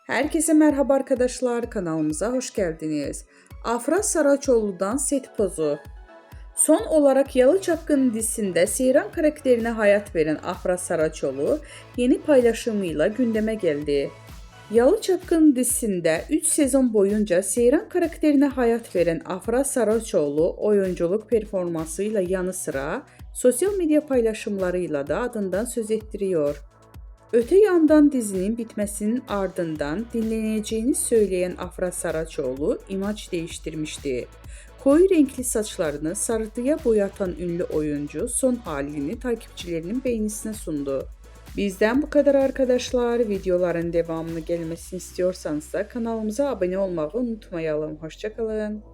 Herkese merhaba arkadaşlar, kanalımıza hoş geldiniz. Afra Saraçoğlu'dan set pozu. Son olarak Yalı Çapkını dizisinde Seyran karakterine hayat veren Afra Saraçoğlu yeni paylaşımıyla gündeme geldi. Yalı Çapkını dizisinde 3 sezon boyunca Seyran karakterine hayat veren Afra Saraçoğlu oyunculuk performansıyla yanı sıra sosyal medya paylaşımlarıyla da adından söz ettiriyor. Öte yandan dizinin bitmesinin ardından dinleneceğini söyleyen Afra Saraçoğlu imaj değiştirmişti. Koyu renkli saçlarını sarıya boyatan ünlü oyuncu son halini takipçilerinin beğenisine sundu. Bizden bu kadar arkadaşlar. Videoların devamını gelmesini istiyorsanız da kanalımıza abone olmayı unutmayalım. Hoşça kalın.